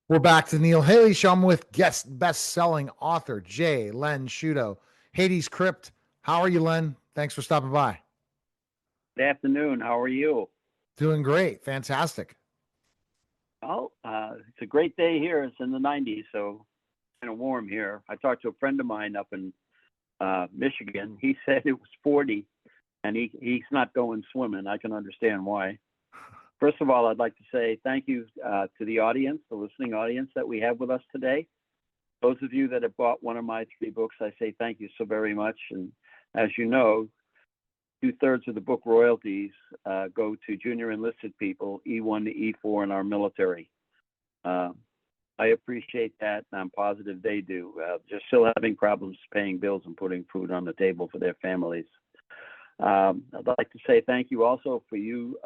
We're back to Neil Haley Show. I'm with guest best-selling author Len Sciuto. Hades Crypt. How are you, Len? Thanks for stopping by. Good afternoon. How are you? Doing great. Fantastic. Well, it's a great day here. It's in the 90s, so kind of warm here. I talked to a friend of mine up in Michigan. He said it was 40, and he's not going swimming. I can understand why. First of all, I'd like to say thank you to the audience, the listening audience that we have with us today. Those of you that have bought one of my 3 books, I say thank you so very much. And as you know, 2/3 of the book royalties go to junior enlisted people, E1 to E4 in our military. I appreciate that, and I'm positive they do. They're still having problems paying bills and putting food on the table for their families. I'd like to say thank you also for you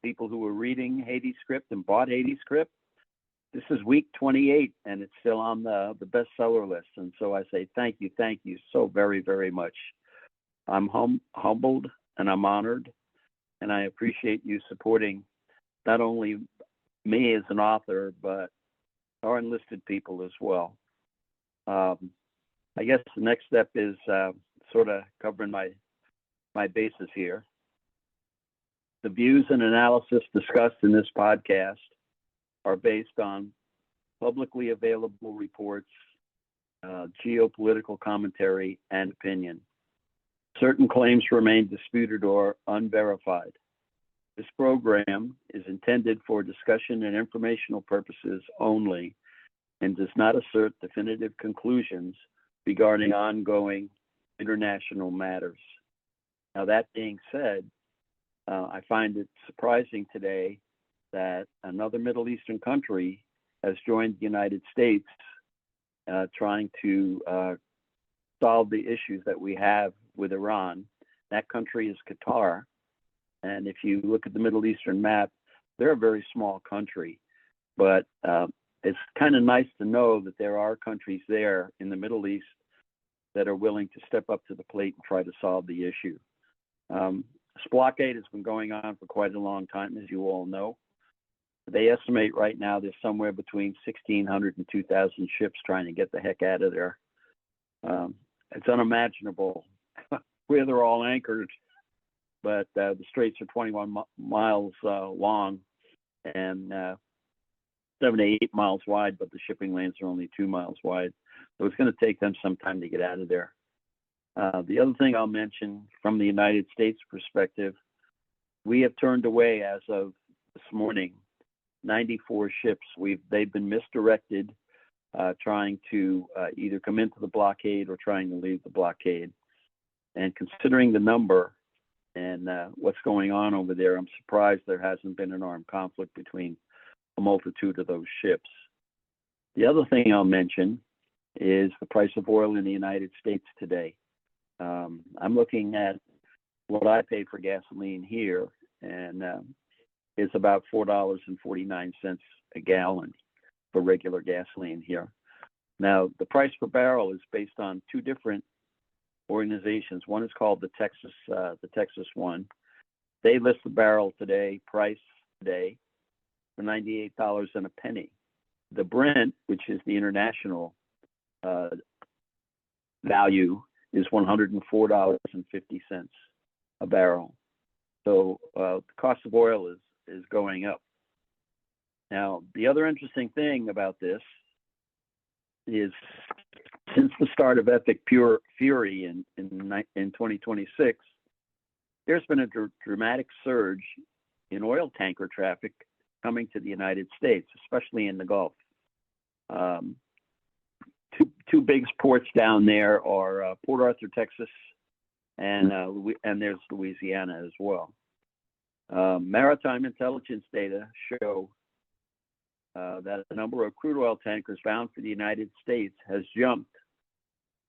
people who are reading Hades Crypt and bought Hades Crypt. This is week 28, and it's still on the bestseller list. And so I say thank you so very, very much. I'm humbled and I'm honored, and I appreciate you supporting not only me as an author, but our enlisted people as well. I guess the next step is sort of covering my bases here. The views and analysis discussed in this podcast are based on publicly available reports, geopolitical commentary, and opinion. Certain claims remain disputed or unverified. This program is intended for discussion and informational purposes only and does not assert definitive conclusions regarding ongoing international matters. Now, that being said, I find it surprising today that another Middle Eastern country has joined the United States trying to solve the issues that we have with Iran. That country is Qatar. And if you look at the Middle Eastern map, they're a very small country. But it's kind of nice to know that there are countries there in the Middle East that are willing to step up to the plate and try to solve the issue. This blockade has been going on for quite a long time, as you all know. They estimate right now there's somewhere between 1,600 and 2,000 ships trying to get the heck out of there. It's unimaginable where they're all anchored, but the straits are 21 miles long and 7 to 8 miles wide, but the shipping lanes are only 2 miles wide. So it's going to take them some time to get out of there. The other thing I'll mention from the United States perspective, we have turned away as of this morning 94 ships. They've been misdirected, trying to either come into the blockade or trying to leave the blockade. And considering the number and what's going on over there, I'm surprised there hasn't been an armed conflict between a multitude of those ships. The other thing I'll mention is the price of oil in the United States today. I'm looking at what I pay for gasoline here, and it's about $4.49 a gallon for regular gasoline here. Now, the price per barrel is based on 2 different organizations. One is called the Texas one. They list the barrel price today for $98.01. The Brent, which is the international value, is $104.50 a barrel. So the cost of oil is going up. Now, the other interesting thing about this is since the start of Epic Fury in 2026, there's been a dramatic surge in oil tanker traffic coming to the United States, especially in the Gulf. Two big ports down there are Port Arthur, Texas, and there's Louisiana as well. Maritime intelligence data show that the number of crude oil tankers bound for the United States has jumped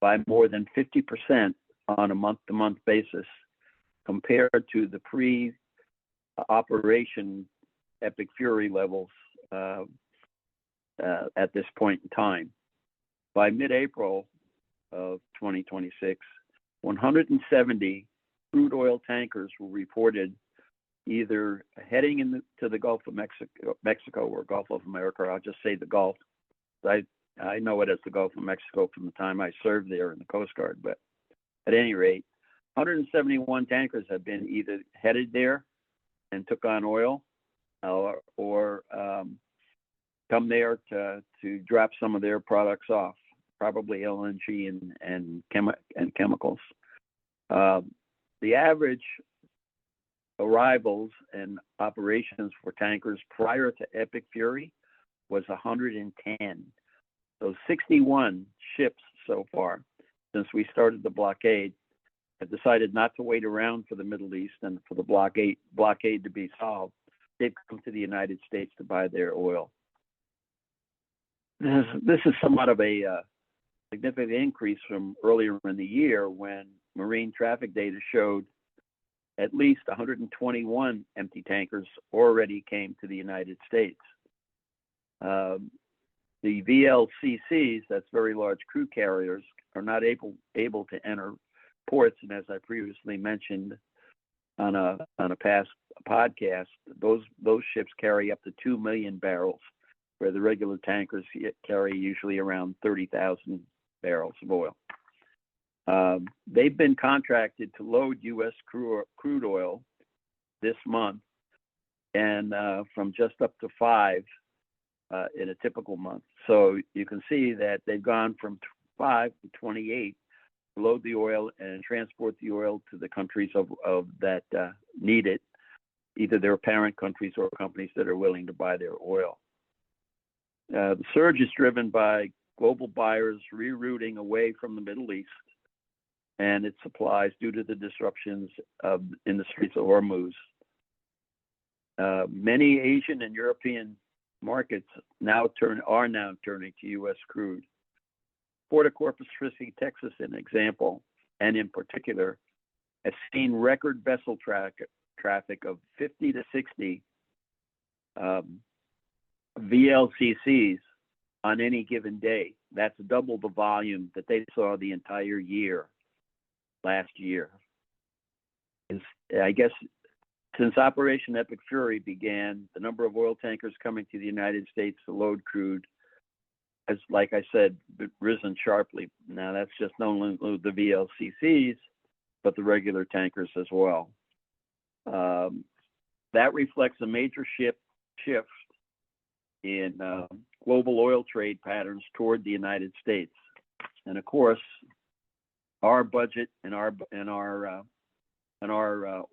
by more than 50% on a month-to-month basis compared to the pre-operation Epic Fury levels at this point in time. By mid-April of 2026, 170 crude oil tankers were reported either heading into the Gulf of Mexico or Gulf of America. I'll just say the Gulf. I know it as the Gulf of Mexico from the time I served there in the Coast Guard. But at any rate, 171 tankers have been either headed there and took on oil, or come there to drop some of their products off, probably LNG and chemicals. The average arrivals and operations for tankers prior to Epic Fury was 110. So 61 ships so far since we started the blockade have decided not to wait around for the Middle East and for the blockade to be solved. They've come to the United States to buy their oil. This is somewhat of a significant increase from earlier in the year when marine traffic data showed at least 121 empty tankers already came to the United States. The VLCCs, that's very large crude carriers, are not able to enter ports, and as I previously mentioned on a past podcast, those ships carry up to 2 million barrels, where the regular tankers carry usually around 30,000 barrels of oil. They've been contracted to load U.S. crude oil this month, and from just up to 5 in a typical month. So you can see that they've gone from 5 to 28 to load the oil and transport the oil to the countries of that need it, either their parent countries or companies that are willing to buy their oil. The surge is driven by global buyers rerouting away from the Middle East and its supplies due to the disruptions in the Straits of Hormuz. Many Asian and European markets are now turning to U.S. crude. Port of Corpus Christi, Texas, an example, and in particular, has seen record vessel traffic of 50 to 60 VLCCs on any given day. That's double the volume that they saw the entire year last year. I guess since Operation Epic Fury began, the number of oil tankers coming to the United States to load crude has, like I said, risen sharply. Now that's just not only the VLCCs, but the regular tankers as well. That reflects a major shift in global oil trade patterns toward the United States, and of course, our budget and our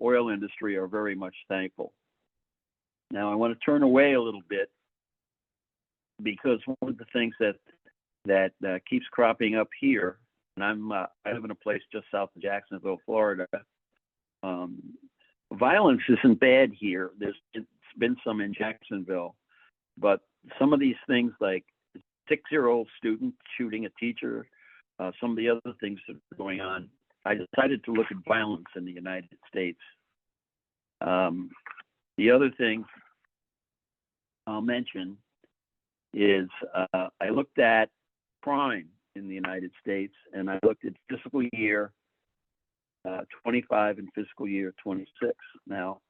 oil industry are very much thankful. Now, I want to turn away a little bit because one of the things that keeps cropping up here, and I live in a place just south of Jacksonville, Florida. Violence isn't bad here. There's been some in Jacksonville, but some of these things like 6-year-old student shooting a teacher, some of the other things that are going on, I decided to look at violence in the United States. The other thing I'll mention is I looked at crime in the United States, and I looked at fiscal year 25 and fiscal year 26. Now,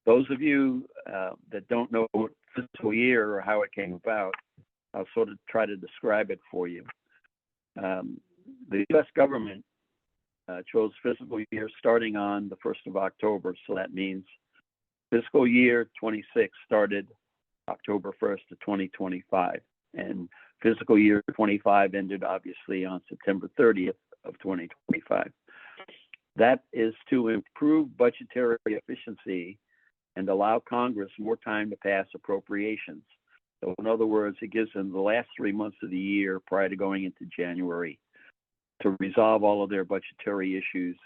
those of you that don't know what fiscal year or how it came about, I'll sort of try to describe it for you. The U.S. government chose fiscal year starting on the 1st of October. So that means fiscal year 26 started October 1st to 2025. And fiscal year 25 ended obviously on September 30th of 2025. That is to improve budgetary efficiency and allow Congress more time to pass appropriations. So in other words, it gives them the last 3 months of the year prior to going into January to resolve all of their budgetary issues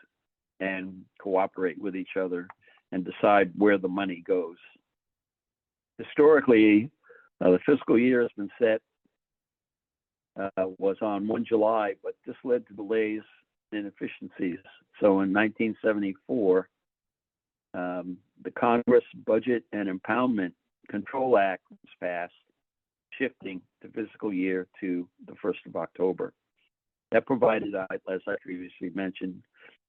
and cooperate with each other and decide where the money goes. Historically, the fiscal year has been set, was on 1 July, but this led to delays and inefficiencies. So in 1974, the Congress Budget and Impoundment Control Act was passed, shifting the fiscal year to the 1st of October. That provided, as I previously mentioned,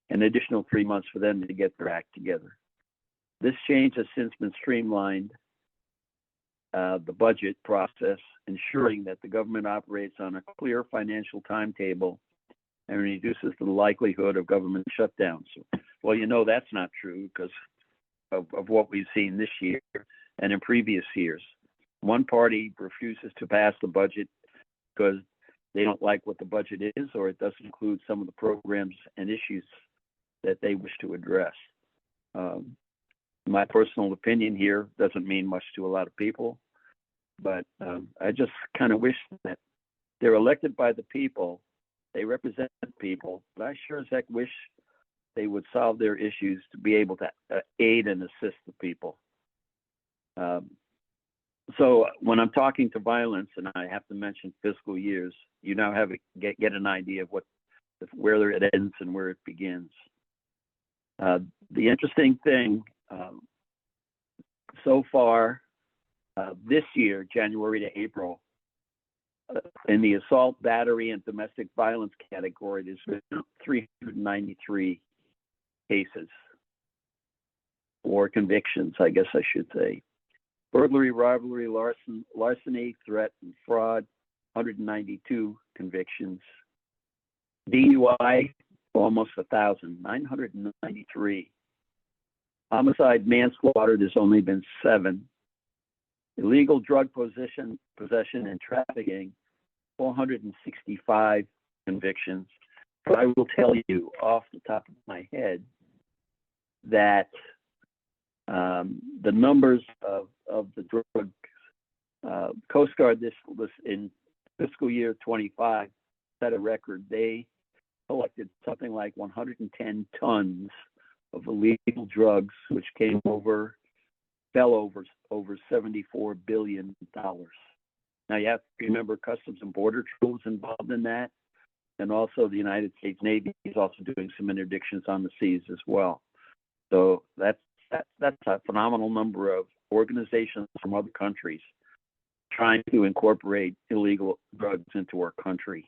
an additional 3 months for them to get their act together. This change has since been streamlined, the budget process, ensuring that the government operates on a clear financial timetable and reduces the likelihood of government shutdowns. Well, you know that's not true because of what we've seen this year and in previous years. One party refuses to pass the budget because they don't like what the budget is, or it doesn't include some of the programs and issues that they wish to address. My personal opinion here doesn't mean much to a lot of people, but I just kind of wish that they're elected by the people, they represent people, but I sure as heck wish they would solve their issues to be able to aid and assist the people. So when I'm talking to violence, and I have to mention fiscal years, you now have get an idea of where it ends and where it begins. The interesting thing, so far this year, January to April, in the assault, battery, and domestic violence category, there's been 393 cases or convictions, I guess I should say. Burglary, robbery, larceny, threat, and fraud, 192 convictions. DUI, almost 1,000, 993. Homicide, manslaughter, there's only been 7. Illegal drug possession and trafficking, 465 convictions. But I will tell you off the top of my head that the numbers of the drugs, Coast Guard, this was in fiscal year 25, set a record. They collected something like 110 tons of illegal drugs, which fell over $74 billion. Now you have to remember Customs and Border Patrol involved in that, and also the United States Navy is also doing some interdictions on the seas as well. So that's a phenomenal number of organizations from other countries trying to incorporate illegal drugs into our country.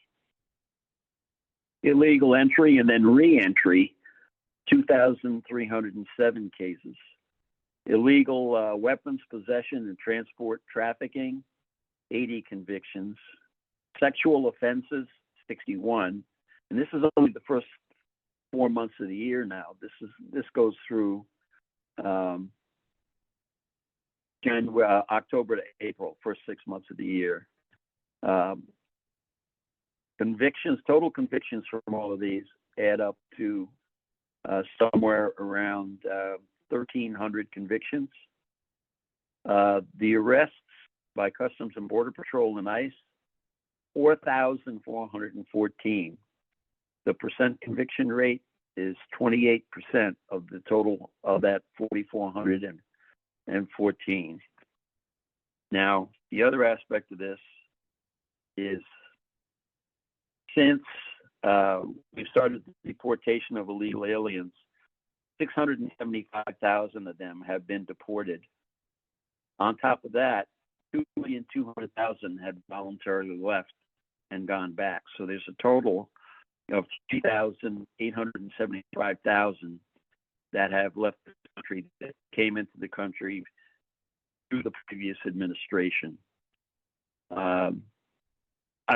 Illegal entry and then re-entry, 2,307 cases. Illegal weapons possession and transport trafficking, 80 convictions. Sexual offenses, 61. And this is only the first 4 months of the year now. This goes through October to April, first 6 months of the year. Total convictions from all of these add up to somewhere around 1,300 convictions. The arrests by Customs and Border Patrol and ICE, 4,414. The percent conviction rate is 28% of the total of that 4,414. Now, the other aspect of this is since we started the deportation of illegal aliens, 675,000 of them have been deported. On top of that, 2,200,000 had voluntarily left and gone back. So there's a total of 3,875,000 that have left the country, that came into the country through the previous administration. I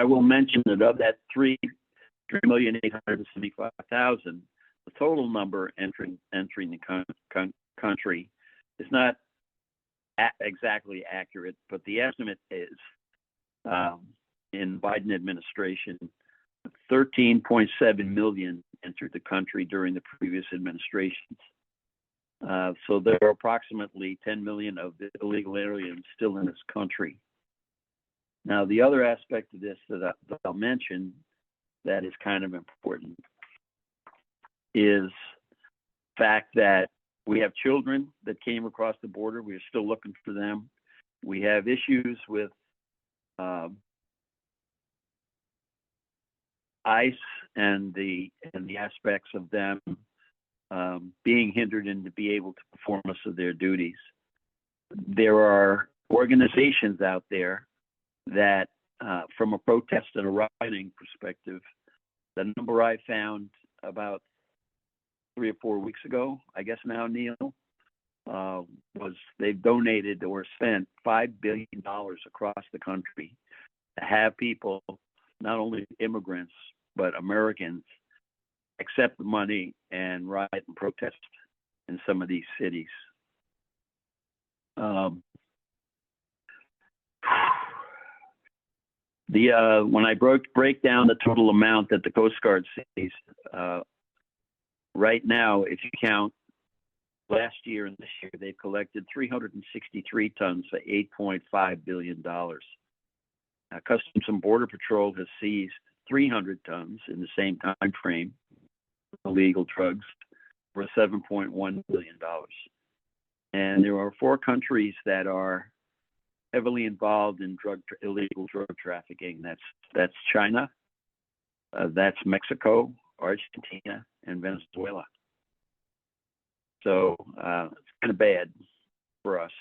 will mention that of that 3,875,000, the total number entering the country is not exactly accurate, but the estimate is in Biden administration, 13.7 million entered the country during the previous administrations. So there are approximately 10 million of the illegal aliens still in this country. Now, the other aspect of this that I'll mention that is kind of important is the fact that we have children that came across the border. We're still looking for them. We have issues with ICE and the aspects of them being hindered in to be able to perform most of their duties. There are organizations out there that, from a protest and a rioting perspective, the number I found about 3 or 4 weeks ago, I guess now, Neil, was they've donated or spent $5 billion across the country to have people, not only immigrants, but Americans, accept the money and riot and protest in some of these cities. When I break down the total amount that the Coast Guard sees, right now, if you count last year and this year, they've collected 363 tons for $8.5 billion. Customs and Border Patrol has seized 300 tons in the same time frame of illegal drugs for $7.1 billion. And there are 4 countries that are heavily involved in illegal drug trafficking. That's China, that's Mexico, Argentina, and Venezuela. So it's kind of bad for us.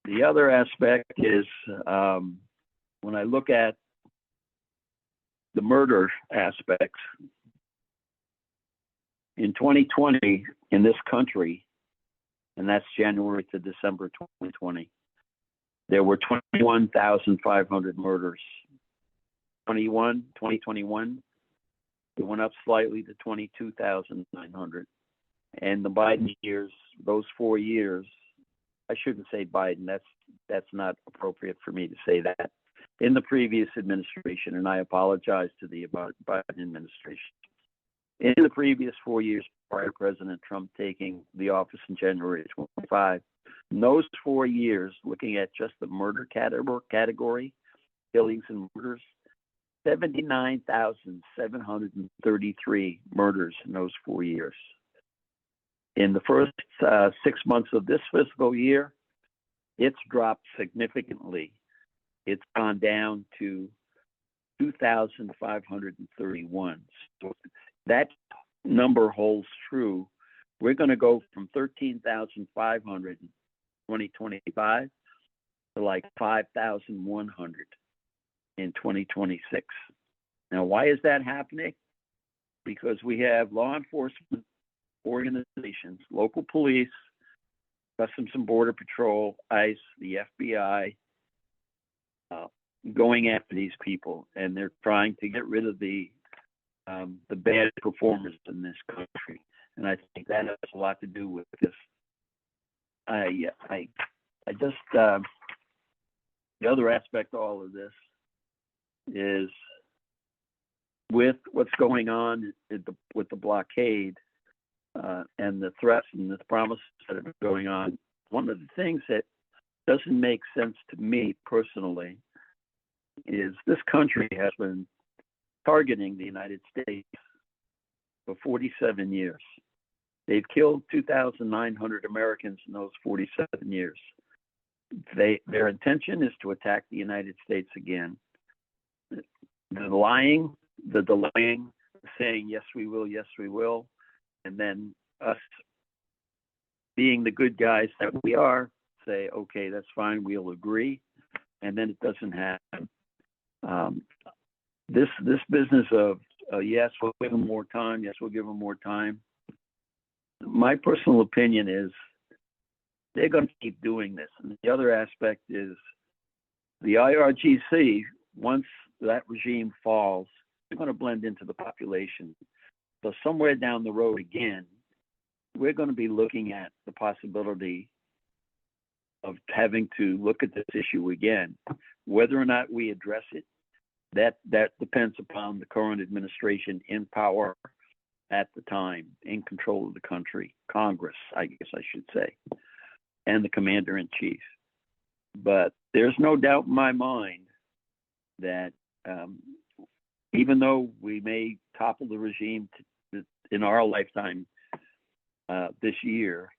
The other aspect is when I look at the murder aspect, in 2020 in this country, and that's January to December 2020, there were 21,500 murders. 2021, it went up slightly to 22,900. And the Biden years, those 4 years, I shouldn't say Biden, that's not appropriate for me to say that. In the previous administration, and I apologize to the Biden administration, in the previous 4 years prior to President Trump taking the office in January of 2025, in those 4 years, looking at just the murder category, killings and murders, 79,733 murders in those 4 years. In the first 6 months of this fiscal year, it's dropped significantly. It's gone down to 2,531. So that number holds true. We're going to go from 13,500 in 2025 to like 5,100 in 2026. Now, why is that happening? Because we have law enforcement organizations, local police, Customs and Border Patrol, ICE, the FBI, going after these people, and they're trying to get rid of the bad performers in this country. And I think that has a lot to do with this. The other aspect of all of this is with what's going on with the blockade and the threats and the promises that are going on. One of the things that doesn't make sense to me personally is this country has been targeting the United States for 47 years. They've killed 2,900 Americans in those 47 years. Their intention is to attack the United States again. The lying, the delaying, saying, yes, we will, and then us being the good guys that we are, say, okay, that's fine, we'll agree, and then it doesn't happen. This business of, yes, we'll give them more time, yes, we'll give them more time. My personal opinion is they're going to keep doing this. And the other aspect is the IRGC, once that regime falls, they're going to blend into the population. So somewhere down the road again, we're going to be looking at the possibility of having to look at this issue again. Whether or not we address it, that depends upon the current administration in power at the time, in control of the country, Congress, I guess I should say, and the commander-in-chief. But there's no doubt in my mind that even though we may topple the regime in our lifetime this year,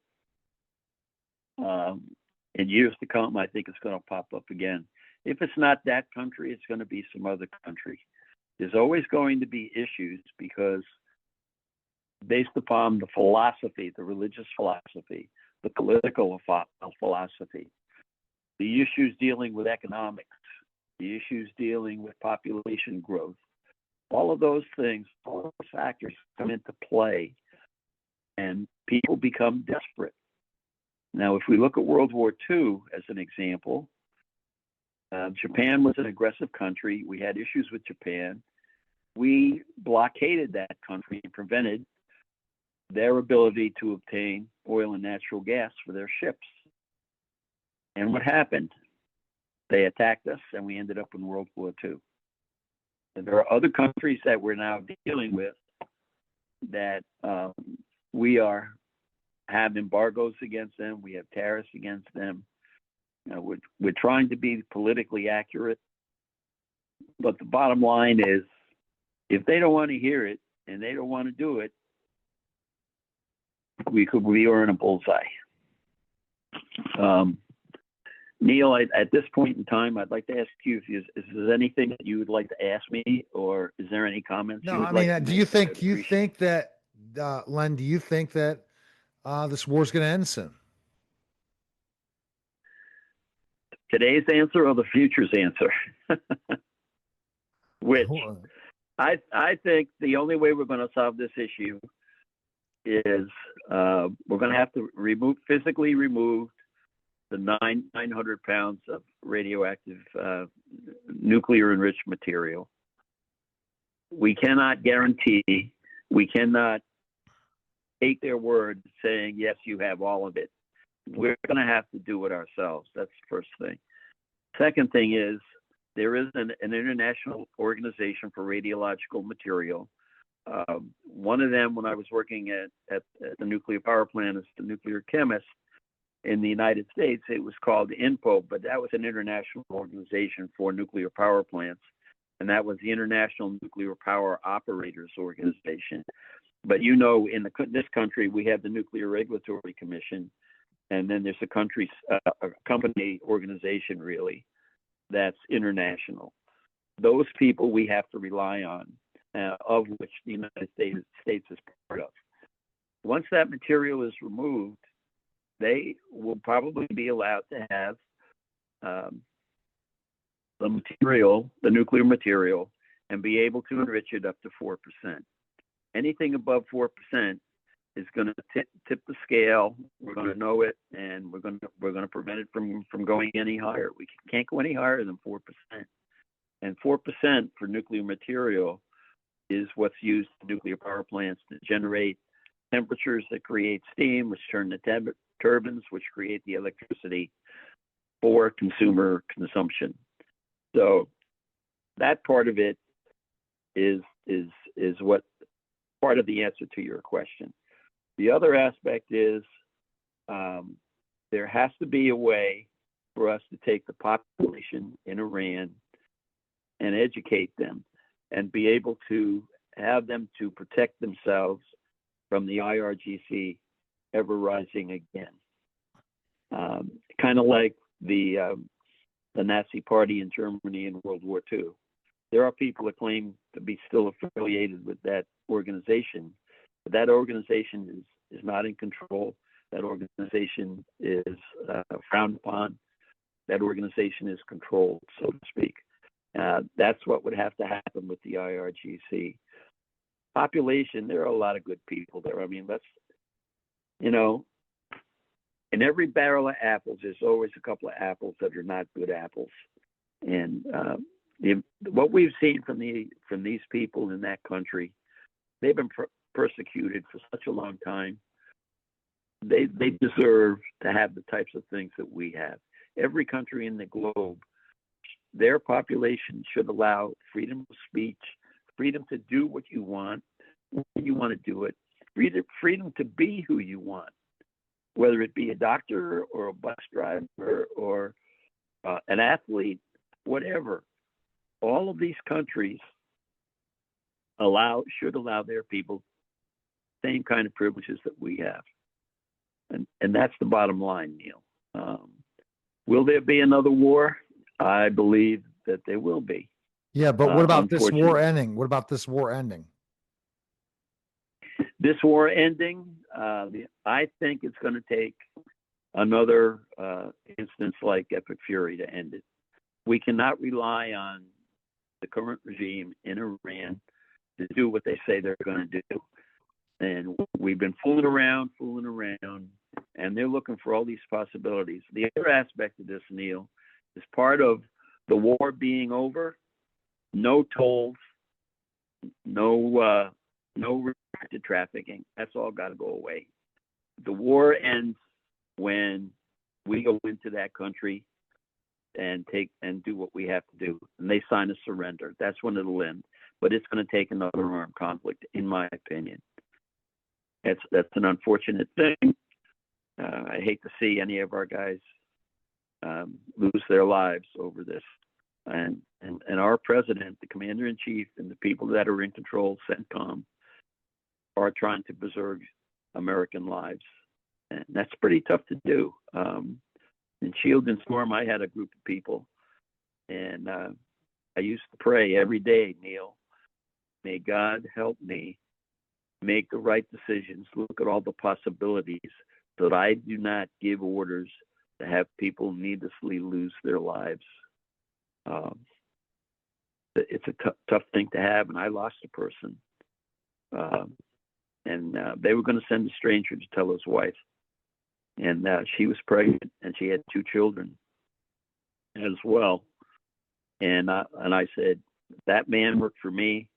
in years to come, I think it's going to pop up again. If it's not that country, it's going to be some other country. There's always going to be issues because based upon the philosophy, the religious philosophy, the political philosophy, the issues dealing with economics, the issues dealing with population growth, all of those things, all those factors come into play and people become desperate. Now, if we look at World War II as an example, Japan was an aggressive country. We had issues with Japan. We blockaded that country and prevented their ability to obtain oil and natural gas for their ships. And what happened? They attacked us, and we ended up in World War II. And there are other countries that we're now dealing with that we have embargoes against them. We have tariffs against them. We're trying to be politically accurate. But the bottom line is, if they don't want to hear it and they don't want to do it, we could be in a bullseye. Neil, at this point in time, I'd like to ask you if there's anything that you would like to ask me, or is there any comments? No, I mean, do you think that, Len? Do you think that this war is going to end soon? Today's answer or the future's answer? Which I think the only way we're going to solve this issue is we're going to have to physically remove the 900 pounds of radioactive nuclear enriched material. We cannot guarantee, we cannot take their word saying, yes, you have all of it. We're going to have to do it ourselves. That's the first thing. Second thing is, there is an international organization for radiological material. One of them, when I was working at the nuclear power plant as the nuclear chemist in the United States, it was called INPO, but that was an international organization for nuclear power plants. And that was the International Nuclear Power Operators Organization. But in this country, we have the Nuclear Regulatory Commission, and then there's a company organization, really, that's international. Those people we have to rely on, of which the United States is part of. Once that material is removed, they will probably be allowed to have the nuclear material, and be able to enrich it up to 4%. Anything above 4% is going to tip the scale. We're going to know it, and we're going to prevent it from going any higher. We can't go any higher than 4%. And 4% for nuclear material is what's used in nuclear power plants to generate temperatures that create steam, which turn the turbines, which create the electricity for consumer consumption. So that part of it is what part of the answer to your question. The other aspect is there has to be a way for us to take the population in Iran and educate them and be able to have them to protect themselves from the IRGC ever rising again. Kind of like the Nazi Party in Germany in World War II. There are people that claim to be still affiliated with that organization, but that organization is not in control. That organization is frowned upon. That organization is controlled, so to speak. That's what would have to happen with the IRGC. Population, there are a lot of good people there. I mean, in every barrel of apples, there's always a couple of apples that are not good apples. And what we've seen from these people in that country, they've been persecuted for such a long time. They deserve to have the types of things that we have. Every country in the globe, their population should allow freedom of speech, freedom to do what you want, when you want to do it, freedom to be who you want, whether it be a doctor or a bus driver or an athlete, whatever. All of these countries should allow their people the same kind of privileges that we have. And that's the bottom line, Neil. Will there be another war? I believe that there will be. Yeah, but what about this war ending? What about this war ending? This war ending, I think it's going to take another instance like Epic Fury to end it. We cannot rely on the current regime in Iran to do what they say they're going to do. And we've been fooling around, and they're looking for all these possibilities. The other aspect of this, Neil, is part of the war being over. No tolls, no restricted trafficking. That's all got to go away. The war ends when we go into that country and do what we have to do, and they sign a surrender. That's when it'll end. But it's going to take another armed conflict, in my opinion. That's an unfortunate thing. I hate to see any of our guys lose their lives over this. And our president, the commander in chief, and the people that are in control, CENTCOM, are trying to preserve American lives. And that's pretty tough to do. In Shield and Storm, I had a group of people, and I used to pray every day, Neil, may God help me make the right decisions, look at all the possibilities, so that I do not give orders to have people needlessly lose their lives. It's a tough thing to have, and I lost a person. And they were going to send a stranger to tell his wife. And she was pregnant, and she had 2 children as well. And I said, that man worked for me.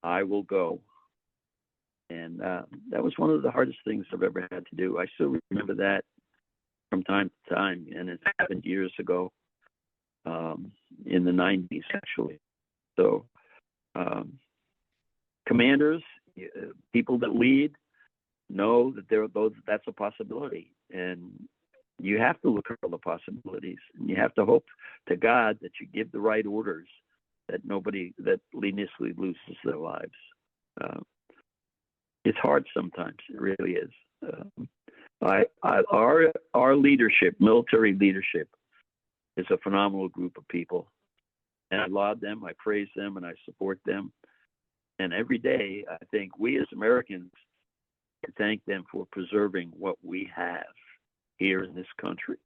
I will go. And that was one of the hardest things I've ever had to do. I still remember that from time to time, and it happened years ago, in the 90s, actually. So commanders, people that lead, know that that's a possibility, and you have to look at all the possibilities, and you have to hope to God that you give the right orders, that nobody that needlessly loses their lives. It's hard sometimes. It really is. Our leadership, military leadership, is a phenomenal group of people, and I laud them, I praise them, and I support them. And every day, I think we as Americans can thank them for preserving what we have here in this country,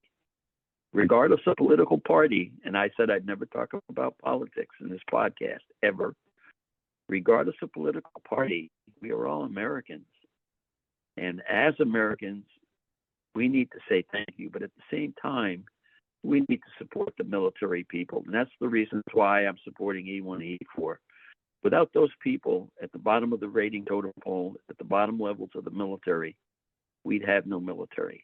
regardless of political party. And I said I'd never talk about politics in this podcast, ever. Regardless of political party, we are all Americans. And as Americans, we need to say thank you. But at the same time, we need to support the military people. And that's the reason why I'm supporting E1 E4. Without those people at the bottom of the rating totem pole, at the bottom levels of the military, we'd have no military.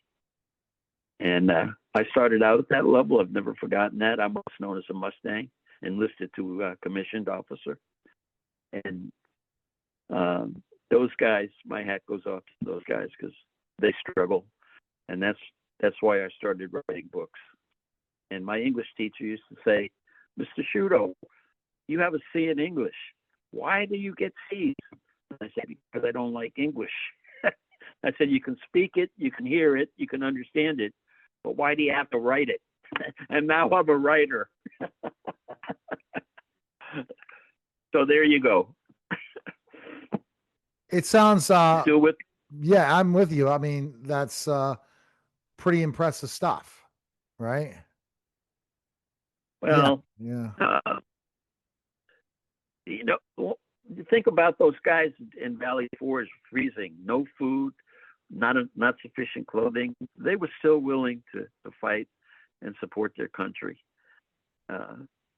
And I started out at that level. I've never forgotten that. I'm what's known as a Mustang, enlisted to a commissioned officer. And those guys, my hat goes off to those guys because they struggle. And that's why I started writing books. And my English teacher used to say, Mr. Sciuto, you have a C in English. Why do you get C's? I said, because I don't like English. I said, you can speak it, you can hear it, you can understand it, but why do you have to write it? And now I'm a writer. So there you go. It sounds, Still with? yeah, I'm with you. I mean, that's pretty impressive stuff, right? Well, yeah. You know, think about those guys in Valley Forge freezing, no food, not sufficient clothing. They were still willing to fight and support their country.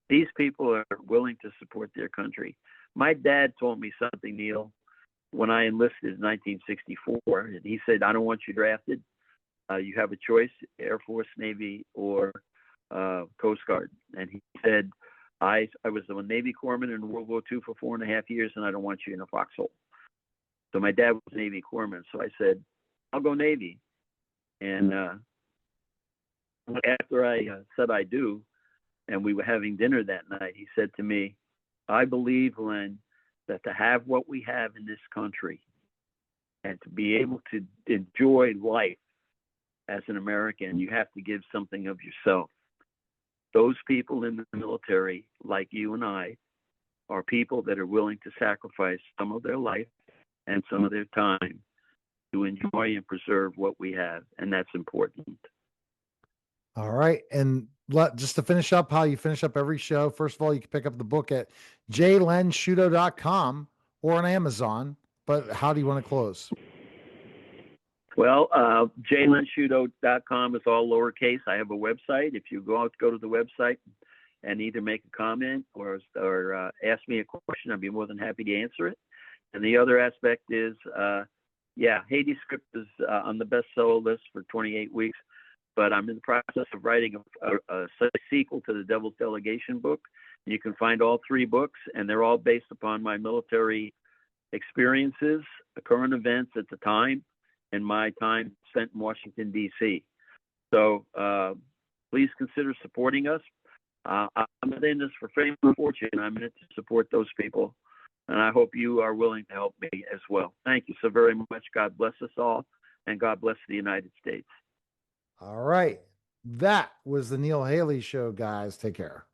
These people are willing to support their country. My dad told me something, Neil, when I enlisted in 1964, and he said, I don't want you drafted. You have a choice, Air Force, Navy, or Coast Guard. And he said, I was a Navy corpsman in World War II for 4.5 years, and I don't want you in a foxhole. So my dad was a Navy corpsman. So I said, I'll go Navy. And after I said I do, and we were having dinner that night, he said to me, I believe, Len, that to have what we have in this country and to be able to enjoy life as an American, you have to give something of yourself. Those people in the military, like you and I, are people that are willing to sacrifice some of their life and some of their time to enjoy and preserve what we have, and that's important. All right. And just to finish up how you finish up every show, first of all, you can pick up the book at jlensciuto.com or on Amazon. but how do you want to close? Well, jlensciuto.com is all lowercase. I have a website. If you go to the website and either make a comment or ask me a question, I'd be more than happy to answer it. And the other aspect is, Hades Crypt is on the bestseller list for 28 weeks, but I'm in the process of writing a sequel to the Devil's Delegation book. You can find all 3 books, and they're all based upon my military experiences, the current events at the time, and my time spent in Washington, D.C. So please consider supporting us. I'm not in this for fame or fortune. I'm in it to support those people. And I hope you are willing to help me as well. Thank you so very much. God bless us all. And God bless the United States. All right. That was the Neil Haley Show, guys. Take care.